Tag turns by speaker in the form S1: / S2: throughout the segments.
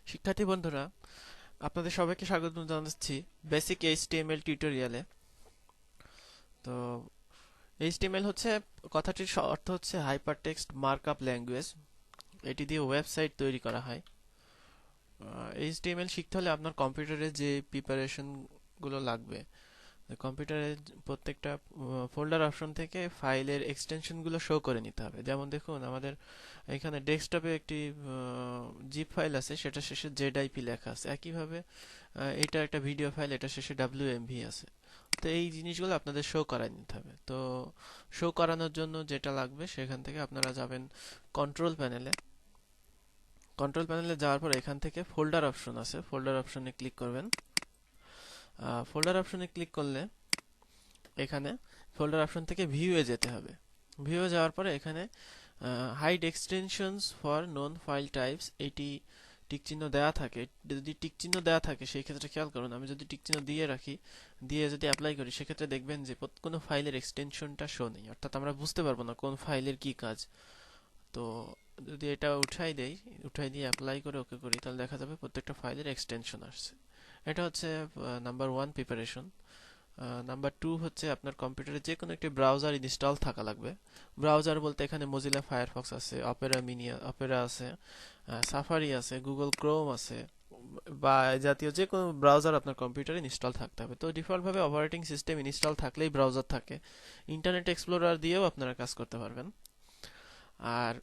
S1: শিক্ষার্থী বন্ধুরা, আপনাদের সবাইকে স্বাগত জানাচ্ছি বেসিক এইচটিএমএল টিউটোরিয়ালে। তো এইচটিএমএল হচ্ছে, কথাটির অর্থ হচ্ছে হাইপারটেক্সট মার্কআপ ল্যাঙ্গুয়েজ। এটি দিয়ে ওয়েবসাইট তৈরি করা হয়। এইচটিএমএল শিখতে হলে আপনার কম্পিউটারে যে প্রিপারেশন গুলো লাগবে, কম্পিউটারে প্রত্যেকটা ফোল্ডার অপশন থেকে ফাইলের এক্সটেনশন গুলো শো করে নিতে হবে। যেমন দেখুন, আমাদের এখানে ডেস্কটপে একটি জিপ ফাইল আছে, সেটা শেষে জেড.আইপি লেখা আছে। একইভাবে এটা একটা ভিডিও ফাইল, এটা শেষে ডব্লিউএমভি আছে। তো এই জিনিসগুলো আপনাদের শো করায় নিতে হবে। তো শো করানোর জন্য যেটা লাগবে, সেখান থেকে আপনারা যাবেন কন্ট্রোল প্যানেলে। কন্ট্রোল প্যানেলে যাওয়ার পর এখান থেকে ফোল্ডার অপশন আছে, ফোল্ডার অপশনে ক্লিক করবেন। ফোল্ডার অপশনে ক্লিক করলে এখানে ফোল্ডার অপশন থেকে ভিউয়ে যেতে হবে। ভিউয়ে যাওয়ার পরে এখানে hide extensions for known file types, এটি টিক চিহ্ন দেওয়া থাকে। যদি টিক চিহ্ন দেওয়া থাকে সেই ক্ষেত্রে খেয়াল করুন, আমি যদি টিক চিহ্ন দিয়ে রাখি, দিয়ে যদি অ্যাপ্লাই করি, সেক্ষেত্রে দেখবেন যে কোনো ফাইলের এক্সটেনশনটা শো নেই, অর্থাৎ আমরা বুঝতে পারবো না কোন ফাইলের কি কাজ। তো যদি এটা উঠাই দিয়ে অ্যাপ্লাই করে ওকে করি, তাহলে দেখা যাবে প্রত্যেকটা ফাইলের এক্সটেনশন আসছে। এটা হচ্ছে নাম্বার 1 প্রিপারেশন। নাম্বার 2 হচ্ছে, আপনার কম্পিউটারে যে কোনো একটি ব্রাউজার ইনস্টল থাকা লাগবে। ব্রাউজার বলতে এখানে মজিলা ফায়ারফক্স আছে, অপেরা আছে, সাফারি আছে, গুগল ক্রোম আছে, বা এই জাতীয় যে কোনো ব্রাউজার আপনার কম্পিউটারে ইনস্টল থাকতে হবে। তো ডিফল্টভাবে অপারেটিং সিস্টেম ইনস্টল থাকলেই ব্রাউজার থাকে। ইন্টারনেট এক্সপ্লোরার দিয়েও আপনারা কাজ করতে পারবেন। আর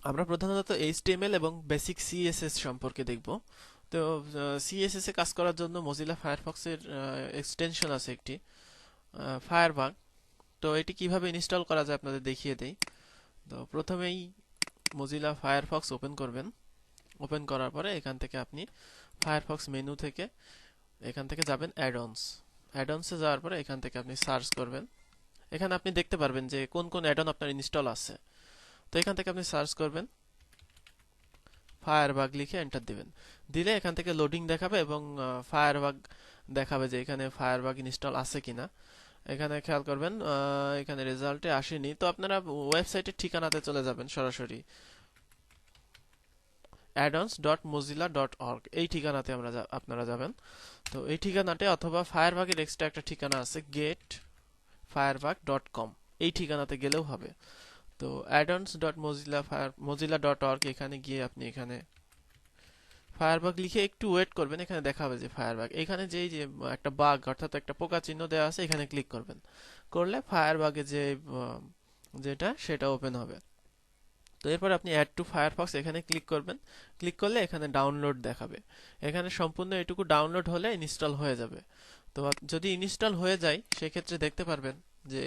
S1: আমরা প্রধানত এইচটিএমএল এবং বেসিক সিএসএস সম্পর্কে দেখব। তো সিএসএস এ কাজ করার জন্য মজিলা ফায়ারফক্সের এক্সটেনশন আছে একটি, ফায়ারবাগ। তো এটি কিভাবে ইনস্টল করা যায় আপনাদের দেখিয়ে দেই। তো প্রথমেই মজিলা ফায়ারফক্স ওপেন করবেন। ওপেন করার পরে এখান থেকে আপনি ফায়ারফক্স মেনু থেকে এখান থেকে যাবেন অ্যাডঅনসে যাওয়ার পরে এখান থেকে আপনি সার্চ করবেন। এখানে আপনি দেখতে পারবেন যে কোন কোন অ্যাডন আপনার ইনস্টল আছে। তো এখান থেকে আপনি সার্চ করবেন, ফায়ারবাগ লিখে এন্টার দিবেন। দিলে এখান থেকে লোডিং দেখাবে এবং ফায়ারবাগ দেখাবে যে এখানে ফায়ারবাগ ইনস্টল আছে কিনা। এখানে খেয়াল করবেন, এখানে রেজাল্টে আসেনি। তো আপনারা ওয়েবসাইটের ঠিকানাতে চলে যাবেন সরাসরি, addons.mozilla.org, এই ঠিকানাতে আপনারা যাবেন। তো এই ঠিকানাতে, অথবা ফায়ারবাগের এক্সট্রা একটা ঠিকানা আছে getfirebug.com, এই ঠিকানাতে গেলেও হবে। তো addons.mozilla.org, এখানে গিয়ে আপনি এখানে ফায়ারবাগ লিখে একটু ওয়েট করবেন। এখানে দেখাবে যে ফায়ারবাগ, এখানে যে একটা বাগ অর্থাৎ একটা পোকা চিহ্ন দেওয়া আছে, এখানে ক্লিক করবেন। করলে ফায়ারবাগে যেটা সেটা ওপেন হবে। তো এরপর আপনি অ্যাড টু ফায়ারফক্স এখানে ক্লিক করবেন। ক্লিক করলে এখানে ডাউনলোড দেখাবে। এখানে সম্পূর্ণ এটুকু ডাউনলোড হলে ইনস্টল হয়ে যাবে। তো যদি ইনস্টল হয়ে যায়, সেক্ষেত্রে দেখতে পারবেন যে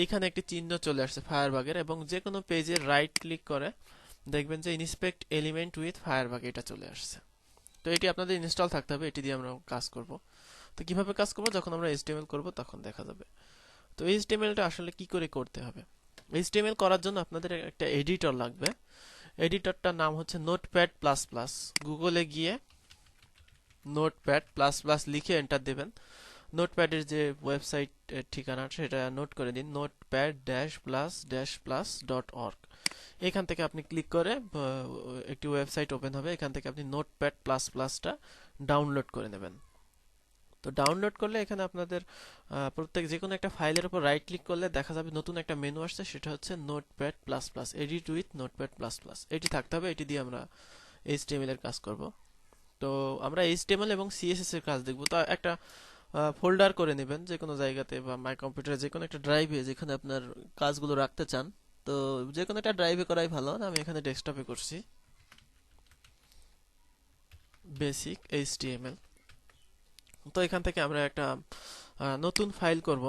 S1: এইখানে একটি চিহ্ন চলে আসছে ফায়ারবাগের, এবং যে কোনো পেজে রাইট ক্লিক করে দেখবেন যে ইন্সপেক্ট এলিমেন্ট উইথ ফায়ারবাগ, এটা চলে আসছে। তো এটি আপনাদের ইনস্টল থাকতে হবে, এটি দিয়ে আমরা কাজ করব। তো কিভাবে কাজ করব, যখন আমরা এইচটিএমএল করব তখন দেখা যাবে। তো এইচটিএমএলটা আসলে কি করে করতে হবে? এইচটিএমএল করার জন্য আপনাদের একটা এডিটর লাগবে। এডিটরটার নাম হচ্ছে নোটপ্যাড প্লাস প্লাস। গুগলে গিয়ে নোটপ্যাড প্লাস প্লাস লিখে এন্টার দেবেন। নোটপ্যাডের যে ওয়েবসাইট ঠিকানা সেটা নোট করে দিন, notepad-plus-plus.org। এখান থেকে আপনি ক্লিক করে একটি ওয়েবসাইট ওপেন হবে। এখান থেকে আপনি নোটপ্যাড প্লাস প্লাসটা ডাউনলোড করে নেবেন। তো ডাউনলোড করলে এখানে আপনাদের প্রত্যেক যে কোনো একটা ফাইলের উপর রাইট ক্লিক করলে দেখা যাবে নতুন একটা মেনু আসছে, সেটা হচ্ছে notepad plus plus, edit with notepad plus plus. এটি থাকতে হবে, এটি দিয়ে আমরা এইচটিএমএল এর কাজ করব। তো আমরা এইচটিএমএল এবং সিএসএস এর কাজ দেখব। তো একটা ফোল্ডার করে নেবেন যে কোনো জায়গাতে, বা মাই কম্পিউটারে যে কোনো একটা ড্রাইভে যেখানে আপনার কাজগুলো রাখতে চান। তো যে কোনো একটা ড্রাইভে করাই ভালো। আমি এখানে ডেস্কটপে করছি, বেসিক এইচটিএমএল। তো এখান থেকে আমরা একটা নতুন ফাইল করব,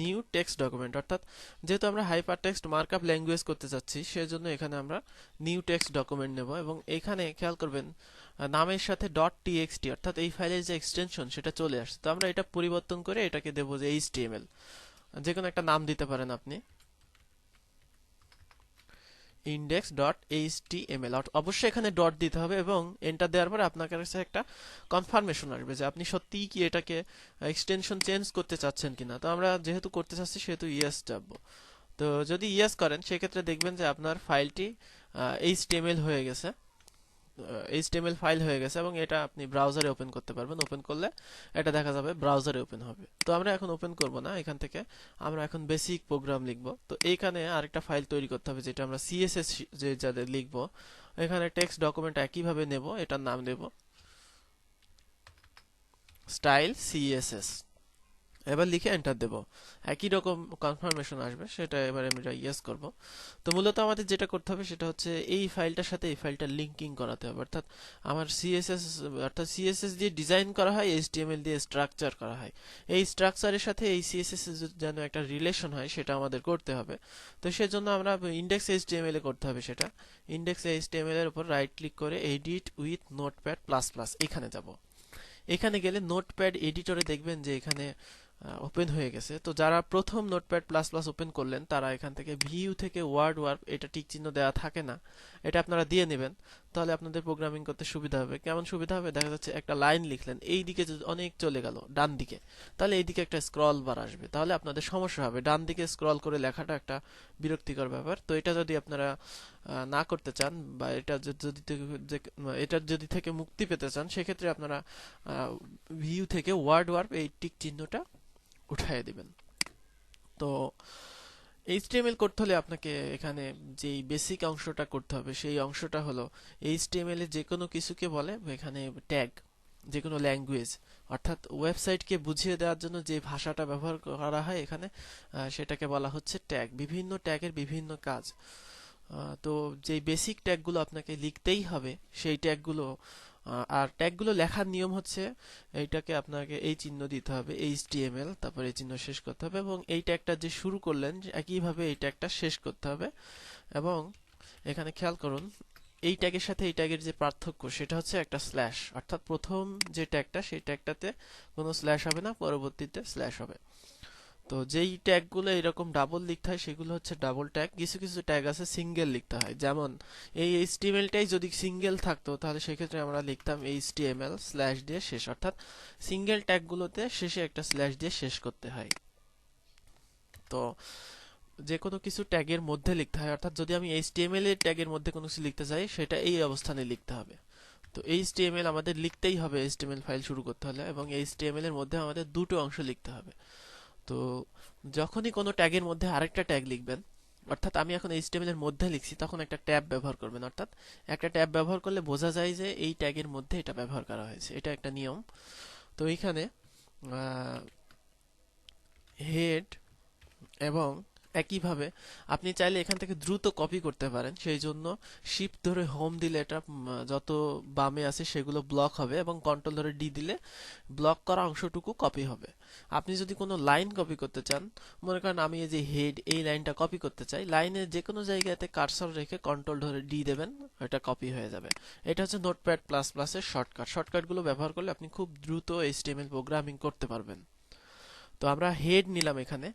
S1: নিউ টেক্সট ডকুমেন্ট। অর্থাৎ যেহেতু আমরা হাইপার টেক্সট মার্কআপ ল্যাঙ্গুয়েজ করতে চাচ্ছি, সেজন্য এখানে আমরা নিউ টেক্সট ডকুমেন্ট নেব। এবং এখানে খেয়াল করবেন, নামের সাথে ডট টিএক্সটি, অর্থাৎ এই ফাইলের যে এক্সটেনশন সেটা চলে আসছে। তো আমরা এটা পরিবর্তন করে এটাকে দেব যে এইচটিএমএল, যে কোনো একটা নাম দিতে পারেন আপনি, index.html। অবশ্যই এখানে ডট দিতে হবে, এবং এন্টার দেওয়ার পরে আপনার কাছে একটা কনফার্মেশন আসবে যে আপনি সত্যিই কি এটাকে এক্সটেনশন চেঞ্জ করতে চাচ্ছেন কিনা। তো আমরা যেহেতু করতে চাচ্ছি, সেহেতু ইয়েস চাপবো। তো যদি ইয়েস করেন, সেক্ষেত্রে দেখবেন যে আপনার ফাইলটি এইচটিএমএল হয়ে গেছে। এইচটিএমএল ফাইল হয়ে গেছে এবং এটা আপনি ব্রাউজারে ওপেন করতে পারবেন। ওপেন করলে এটা দেখা যাবে ব্রাউজারে ওপেন হবে। তো আমরা এখন ওপেন করব না, এখান থেকে আমরা এখন বেসিক প্রোগ্রাম লিখব। তো এইখানে আরেকটা ফাইল তৈরি করতে হবে যেটা আমরা সিএসএস যে যাদের লিখব, এখানে টেক্সট ডকুমেন্ট একইভাবে নেব, এটার নাম দেব স্টাইল সিএসএস। এবার লিখে এন্টার দেব, একই রকম কনফার্মেশন আসবে, সেটা এবার আমরা ইয়েস করব। তো মূলত আমাদের যেটা করতে হবে সেটা হচ্ছে এই ফাইলটার সাথে এই ফাইলটা লিঙ্কিং করাতে হবে। অর্থাৎ আমার সিএসএস, অর্থাৎ সিএসএস দিয়ে ডিজাইন করা হয়, এইচটিএমএল দিয়ে স্ট্রাকচার করা হয়। এই স্ট্রাকচারের সাথে এই সিএসএস যেন একটা রিলেশন হয় সেটা আমাদের করতে হবে। তো সেজন্য আমরা ইন্ডেক্স এইচটিএমএল এ করতে হবে সেটা। ইন্ডেক্স এইচটিএমএল এর উপর রাইট ক্লিক করে edit with notepad plus plus এখানে যাব। এখানে গেলে নোটপ্যাড এডিটরে দেখবেন যে এখানে ওপেন হয়ে গেছে। তো যারা প্রথম নোটপ্যাড প্লাস প্লাস ওপেন করলেন তারা এখান থেকে ভিউ থেকে ওয়ার্ড ওয়ার্ক, এটা টিক চিহ্ন দেওয়া থাকে না, এটা আপনারা দিয়ে নেবেন, তাহলে আপনাদের প্রোগ্রামিং করতে সুবিধা হবে। কেমন সুবিধা হবে? দেখা যাচ্ছে একটা লাইন লিখলেন, এই দিকে যদি অনেক চলে গেল ডান দিকে, তাহলে এই দিকে একটা স্ক্রল বার আসবে, তাহলে আপনাদের সমস্যা হবে। ডান দিকে স্ক্রল করে লেখাটা একটা বিরক্তিকর ব্যাপার। তো এটা যদি আপনারা না করতে চান বা এটা যদি থেকে মুক্তি পেতে চান, সেক্ষেত্রে আপনারা ভিউ থেকে ওয়ার্ড ওয়ার্ক এই টিক চিহ্নটা উঠায় দিবেন। তো এইচটিএমএল করতে হলে আপনাকে এখানে যেই বেসিক অংশটা করতে হবে সেই অংশটা হলো এইচটিএমএল এর যে কোনো কিছুকে বলে এখানে ট্যাগ, যে কোনো ল্যাঙ্গুয়েজ, অর্থাৎ ওয়েবসাইটকে বুঝিয়ে দেওয়ার জন্য যে ভাষাটা ব্যবহার করা হয় এখানে সেটাকে বলা হচ্ছে ট্যাগ। বিভিন্ন ট্যাগের বিভিন্ন কাজ। তো যে বেসিক ট্যাগগুলো আপনাকে লিখতেই হবে সেই ট্যাগগুলো, আর ট্যাগগুলো লেখার নিয়ম হচ্ছে এইটাকে আপনাকে এই চিহ্ন দিতে হবে এইচটিএমএল, তারপর এই চিহ্ন শেষ করতে হবে এবং এই ট্যাগটা যে শুরু করলেন একইভাবে এই ট্যাগটা শেষ করতে হবে। এবং এখানে খেয়াল করুন এই ট্যাগের সাথে এই ট্যাগের যে পার্থক্য সেটা হচ্ছে একটা স্ল্যাশ, অর্থাৎ প্রথম যে ট্যাগটা সেই ট্যাগটাতে কোনো স্ল্যাশ হবে না, পরবর্তীতে স্ল্যাশ হবে। তো যেই ট্যাগগুলো এরকম ডাবল লিখতে হয় সেগুলো হচ্ছে ডাবল ট্যাগ। কিছু কিছু ট্যাগ আছে সিঙ্গেল লিখতে হয়, যেমন এই এইচটিএমএলটাই যদি সিঙ্গেল থাকতো তাহলে সেক্ষেত্রে আমরা লিখতাম এইচটিএমএল স্ল্যাশ দিয়ে শেষ, অর্থাৎ সিঙ্গেল ট্যাগগুলোতে শেষে একটা স্ল্যাশ দিয়ে শেষ করতে হয়। তো যে কোনো কিছু ট্যাগের মধ্যে লিখতে হয়, অর্থাৎ যদি আমি এইচটিএমএল এর ট্যাগের মধ্যে কোনো কিছু লিখতে চাই সেটা এই অবস্থানে লিখতে হবে। তো এইচটিএমএল আমাদের লিখতেই হবে এইচটিএমএল ফাইল শুরু করতে হলে, এবং এইচটিএমএল এর মধ্যে আমাদের দুটো অংশ লিখতে হবে। তো যখনই কোনো ট্যাগের মধ্যে আরেকটা ট্যাগ লিখবেন, অর্থাৎ আমি এখন এইচটিএমএল এর মধ্যে লিখছি, তখন একটা ট্যাব ব্যবহার করবেন। অর্থাৎ একটা ট্যাব ব্যবহার করলে বোঝা যায় যে এই ট্যাগের মধ্যে এটা ব্যবহার করা হয়েছে, এটা একটা নিয়ম। তো এইখানে হেড এবং একইভাবে আপনি চাইলে এখান থেকে দ্রুত কপি করতে পারেন, সেই জন্য শিফট ধরে হোম দিলে এটা যত বামে আছে সেগুলো ব্লক হবে এবং কন্ট্রোল ধরে ডি দিলে ব্লক করা অংশটুকু কপি হবে। আপনি যদি কোনো লাইন কপি করতে চান, মনে করেন আমি এই যে হেড এই লাইনটা কপি করতে চাই, লাইনের যে কোনো জায়গাতে কার্সর রেখে কন্ট্রোল ধরে ডি দেবেন, এটা কপি হয়ে যাবে। এটা হচ্ছে নোটপ্যাড প্লাস প্লাস এর শর্টকাট। শর্টকাটগুলো ব্যবহার করলে আপনি খুব দ্রুত এইচটিএমএল প্রোগ্রামিং করতে পারবেন। তো আমরা হেড নিলাম এখানে,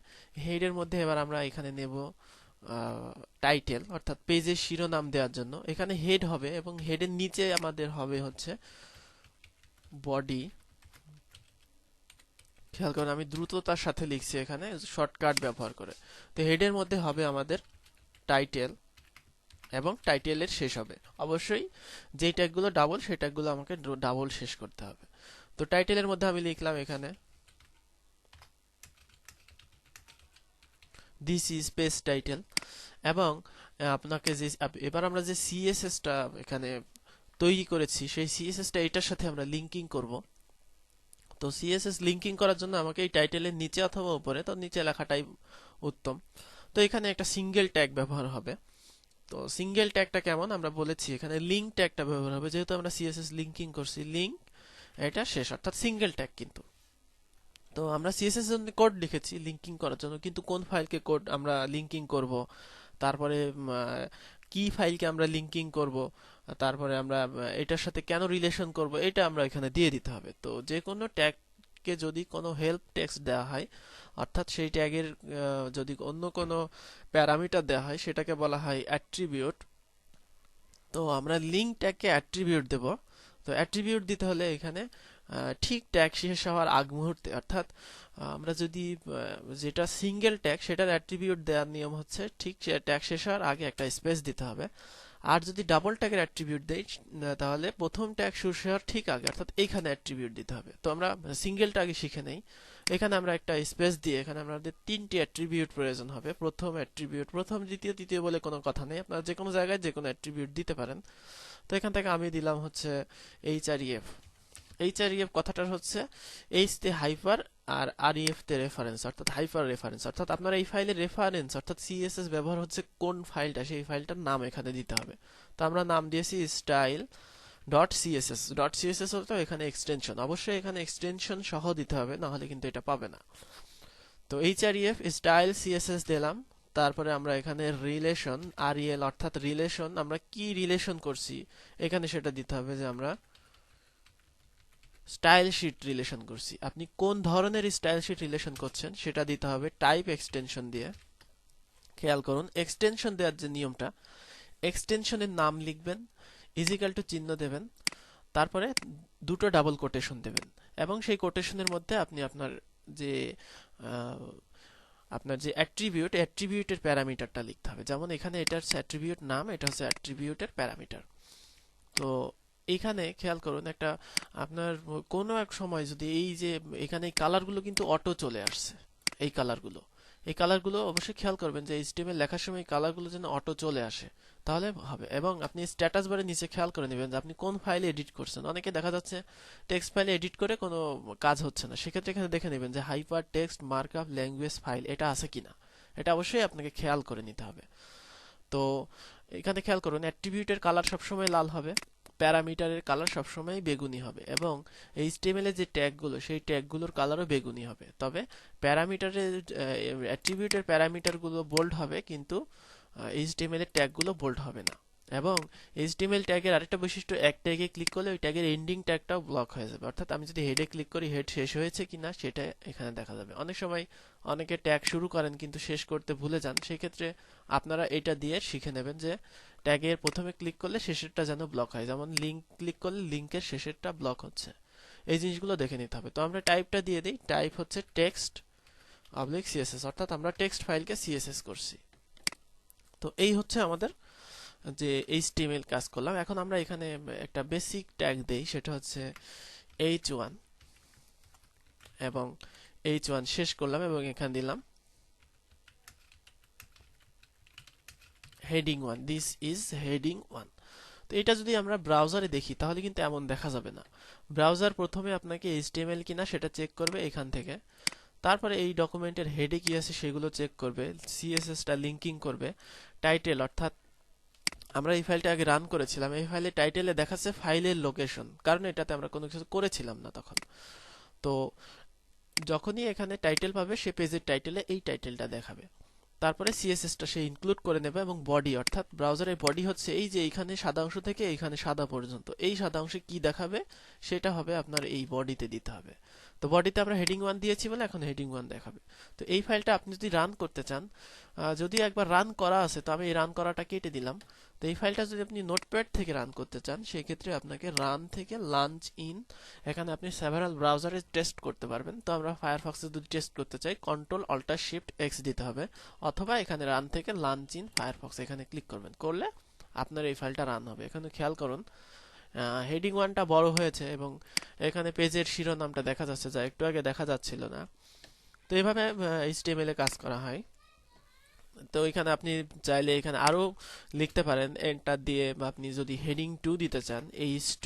S1: হেডের মধ্যে এবার আমরা এখানে নেব টাইটেল, অর্থাৎ পেজের শিরোনাম দেওয়ার জন্য এখানে হেড হবে এবং হেডের নিচে আমাদের হবে হচ্ছে বডি। খেয়াল করুন আমি দ্রুততার সাথে লিখছি এখানে শর্টকাট ব্যবহার করে। তো হেডের মধ্যে হবে আমাদের টাইটেল এবং টাইটেলের শেষ হবে অবশ্যই যেই ট্যাগগুলো ডাবল সেই ট্যাগগুলো আমাকে ডাবল শেষ করতে হবে। তো টাইটেলের মধ্যে আমি লিখলাম এখানে দিস ইজ পেজ টাইটেল, এবং আপনাকে যে এবার আমরা যে সিএসএসটা এখানে তৈরি করেছি সেই সিএসএসটা এটার সাথে আমরা লিঙ্কিং করব। তো সিএসএস লিঙ্কিং করার জন্য আমাকে এই টাইটেলের নিচে অথবা উপরে, তো নিচে লেখাটাই উত্তম। তো এখানে একটা সিঙ্গেল ট্যাগ ব্যবহার হবে। তো সিঙ্গেল ট্যাগটা কেমন আমরা বলেছি, এখানে লিঙ্ক ট্যাগটা ব্যবহার হবে, যেহেতু আমরা সিএসএস লিঙ্কিং করছি, লিঙ্ক এটা শেষ, অর্থাৎ সিঙ্গেল ট্যাগ। কিন্তু তো আমরা সিএসএস এর জন্য কোড লিখেছি লিঙ্কিং করার জন্য, কিন্তু কোন ফাইলকে কোড আমরা লিঙ্কিং করব, তারপরে কি ফাইলকে আমরা লিঙ্কিং করব, তারপরে আমরা এটার সাথে কেন রিলেশন করব, এটা আমরা এখানে দিয়ে দিতে হবে। তো যে কোনো ট্যাগকে যদি কোনো হেল্প টেক্সট দেওয়া হয়, অর্থাৎ সেই ট্যাগের যদি অন্য কোনো প্যারামিটার দেওয়া হয় সেটাকে বলা হয় অ্যাট্রিবিউট। তো আমরা লিঙ্ক ট্যাগকে অ্যাট্রিবিউট দেব। তো অ্যাট্রিবিউট দিতে হলে এখানে ঠিক ট্যাগ শেষ হওয়ার আগ মুহূর্তে, অর্থাৎ আমরা যদি যেটা সিঙ্গেল ট্যাগ সেটার অ্যাট্রিবিউট দেওয়ার নিয়ম হচ্ছে ঠিক ট্যাগ শেষ হওয়ার আগে একটা স্পেস দিতে হবে। আর যদি ডাবল ট্যাগের অ্যাট্রিবিউট দেই তাহলে প্রথম ট্যাগ শুরু হওয়ার ঠিক আগে অর্থাৎ এইখানে অ্যাট্রিবিউট দিতে হবে। তো আমরা সিঙ্গেলটা আগে শিখে নেই। এখানে আমরা একটা স্পেস দিয়ে এখানে আমাদের তিনটি অ্যাট্রিবিউট প্রয়োজন হবে। প্রথম অ্যাট্রিবিউট, প্রথম দ্বিতীয় তৃতীয় বলে কোনো কথা নেই, আপনারা যে কোনো জায়গায় যে কোনো অ্যাট্রিবিউট দিতে পারেন। তো এখান থেকে আমি দিলাম হচ্ছে এইচআরইএফ। এইচআরইএফ কথাটার হচ্ছে এইচ তে হাইপার আর আরইএফ তে রেফারেন্স অর্থাৎ হাইপার রেফারেন্স, অর্থাৎ আপনার এই ফাইলের রেফারেন্স অর্থাৎ সিএসএস ব্যবহার হচ্ছে কোন ফাইলটা, সেই ফাইলটার নাম এখানে দিতে হবে। তো আমরা নাম দিয়েছি style dot CSS. Dot CSS হতো এখানে এক্সটেনশন, অবশ্যই এখানে এক্সটেনশন সহ দিতে হবে, না হলে কিন্তু এটা পাবে না। তো এইচআরইএফ স্টাইল সিএসএস দিলাম। তারপরে আমরা এখানে রিলেশন আরইএল অর্থাৎ রিলেশন, আমরা কি রিলেশন করছি এখানে সেটা দিতে হবে, যে আমরা স্টাইল শিট রিলেশন করছি। আপনি কোন ধরনের স্টাইল শিট রিলেশন করছেন সেটা দিতে হবে টাইপ এক্সটেনশন দিয়ে। খেয়াল করুন এক্সটেনশন দেওয়ার যে নিয়মটা, এক্সটেনশনের নাম লিখবেন, ইজিক্যাল টু চিহ্ন দেবেন, তারপরে দুটো ডাবল কোটেশন দেবেন এবং সেই কোটেশনের মধ্যে আপনি যে আপনার যে অ্যাট্রিবিউটের প্যারামিটারটা লিখতে হবে। যেমন এখানে এটার অ্যাট্রিবিউট নাম, এটা হচ্ছে অ্যাট্রিবিউটের প্যারামিটার। তো এখানে খেয়াল করুন একটা আপনার কোনো এক সময় যদি এই যে এখানে এই কালারগুলো কিন্তু অটো চলে আসছে, এই কালারগুলো অবশ্যই খেয়াল করবেন যে এইচটিএমএল লেখার সময় এই কালারগুলো যেন অটো চলে আসে, তাহলে হবে। এবং আপনি স্ট্যাটাস বারে নিচে খেয়াল করে নেবেন যে আপনি কোন ফাইলে এডিট করছেন। অনেকে দেখা যাচ্ছে টেক্সট ফাইলে এডিট করে কোনো কাজ হচ্ছে না, সেক্ষেত্রে এখানে দেখে নেবেন যে hyper text markup language file এটা আছে কিনা, এটা অবশ্যই আপনাকে খেয়াল করে নিতে হবে। তো এখানে খেয়াল করুন অ্যাট্রিবিউটের কালার সবসময় লাল হবে, প্যারামিটারের কালার সবসময় বেগুনি হবে এবং এইচটিএমএল এর যে ট্যাগগুলো সেই ট্যাগগুলোর কালারও বেগুনি হবে। তবে প্যারামিটারের অ্যাট্রিবিউটের প্যারামিটারগুলো বোল্ড হবে, কিন্তু এইচটিএমএল এর ট্যাগগুলো বোল্ড হবে না। এবং এইচটিএমএল ট্যাগের আরেকটা বৈশিষ্ট্য, এক ট্যাগে ক্লিক করলে ওই ট্যাগের এন্ডিং ট্যাগটাও ব্লক হয়ে যাবে, অর্থাৎ আমি যদি হেডে ক্লিক করি হেড শেষ হয়েছে কিনা সেটা এখানে দেখা যাবে। অনেক সময় অনেকে ট্যাগ শুরু করেন কিন্তু শেষ করতে ভুলে যান, সেই ক্ষেত্রে আপনারা এটা দিয়ে শিখে নেবেন যে ট্যাগের প্রথমে ক্লিক করলে শেষেরটা যেন ব্লক হয়, যেমন লিংক ক্লিক করলে লিংকের শেষেরটা ব্লক হচ্ছে, এই জিনিসগুলো দেখে নিতে হবে। তো আমরা টাইপটা দিয়ে দিই, টাইপ হচ্ছে টেক্সট অবলিক সিএসএস, অর্থাৎ আমরা টেক্সট ফাইলকে সিএসএস করছি। তো এই হচ্ছে আমাদের যে এইচটিএমএল কাজ করলাম। এখন আমরা এখানে একটা বেসিক ট্যাগ দেই, সেটা হচ্ছে h1 এবং h1 শেষ করলাম এবং এখানে দিলাম হেডিং 1, দিস ইজ হেডিং 1। তো এটা যদি আমরা ব্রাউজারে দেখি তাহলে কিন্তু এমন দেখা যাবে না। ব্রাউজার প্রথমে আপনাকে এইচটিএমএল কিনা সেটা চেক করবে এখান থেকে, তারপরে এই ডকুমেন্টের হেডে কি আছে সেগুলো চেক করবে, সিএসএসটা লিঙ্কিং করবে, টাইটেল অর্থাৎ আমরা এই ফাইলটা আগে রান করেছিলাম, এই ফাইলে টাইটেলে দেখাচ্ছে ফাইলের লোকেশন, কারণ এটাতে আমরা কোনো কিছু করেছিলাম না তখন। তো যখনই এখানে টাইটেল পাবে সে পেজের টাইটেলে এই টাইটেলটা দেখাবে। তারপরে সিএসএসটা সে ইনক্লুড করে নেবে এবং বডি অর্থাৎ ব্রাউজারের বডি হচ্ছে এই যে এইখানে সাদা অংশ থেকে এইখানে সাদা পর্যন্ত, এই সাদা অংশে কি দেখাবে সেটা হবে আপনার এই বডিতে দিতে হবে। তো বডিতে আমরা হেডিং 1 দিয়েছি বলে এখন হেডিং 1 দেখাবে। তো এই ফাইলটা আপনি যদি রান করতে চান, যদি একবার রান করা আছে তো আমি এই রান করাটা কেটে দিলাম। তো এই ফাইলটা যদি আপনি নোটপ্যাড থেকে রান করতে চান সেই ক্ষেত্রে আপনাকে রান থেকে লঞ্চ ইন, এখানে আপনি সেভারাল ব্রাউজারে টেস্ট করতে পারবেন। তো আমরা ফায়ারফক্সে যদি টেস্ট করতে চাই কন্ট্রোল অল্টার শিফট এক্স দিতে হবে, অথবা এখানে রান থেকে লঞ্চ ইন ফায়ারফক্স এখানে ক্লিক করবেন, করলে আপনার এই ফাইলটা রান হবে। এখানে খেয়াল করুন হেডিং 1টা বড় হয়েছে এবং এখানে পেজের শিরোনামটা দেখা যাচ্ছে, যা একটু আগে দেখা যাচ্ছিল না। তো এইভাবে এইচটিএমএল এ কাজ করা হয়। তো এখানে আপনি চাইলে এখানে আরো লিখতে পারেন এন্টার দিয়ে, বা আপনি যদি হেডিং 2 দিতে চান h2,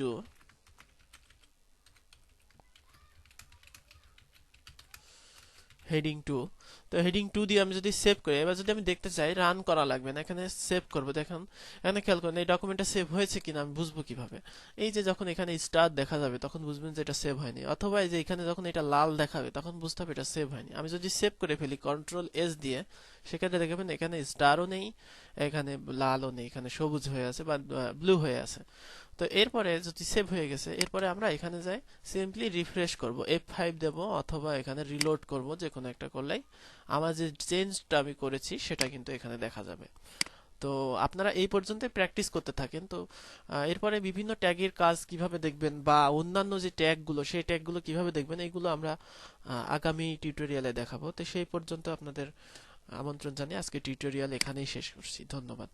S1: হেডিং 2। তো হেডিং 2 দিয়ে আমি যদি সেভ করি, এবার যদি আমি দেখতে চাই রান করা লাগবে না, এখানে সেভ করব। দেখুন এখানে খেয়াল করুন এই ডকুমেন্টটা সেভ হয়েছে কিনা আমি বুঝবো কিভাবে, এই যে যখন এখানে স্টার দেখা যাবে তখন বুঝবেন যে এটা সেভ হয়নি, অথবা এই যে এখানে যখন এটা লাল দেখাবে তখন বুঝতে হবে এটা সেভ হয়নি। আমি যদি সেভ করে ফেলি কন্ট্রোল এস দিয়ে, সেক্ষেত্রে দেখবেন এখানে স্টারও নেই, এখানে লালও নেই, এখানে সবুজ হয়ে আছে বা ব্লু হয়ে আছে। তো এরপরে যদি সেভ হয়ে গেছে, এরপরে আমরা এখানে যাই সিম্পলি রিফ্রেশ করব, F5 দেব অথবা এখানে রিলোড করব, যে কোনো একটা করলেই আমার যে চেঞ্জটা আমি করেছি সেটা কিন্তু এখানে দেখা যাবে। তো আপনারা এই পর্যন্ত প্র্যাকটিস করতে থাকেন। তো এরপরে বিভিন্ন ট্যাগের কাজ কিভাবে দেখবেন বা অন্যান্য যে ট্যাগগুলো সেই ট্যাগগুলো কিভাবে দেখবেন এইগুলো আমরা আগামী টিউটোরিয়ালে দেখাবো। তো সেই পর্যন্ত আপনাদের আমন্ত্রণ জানিয়ে আজকে টিউটোরিয়াল এখানেই শেষ করছি। ধন্যবাদ।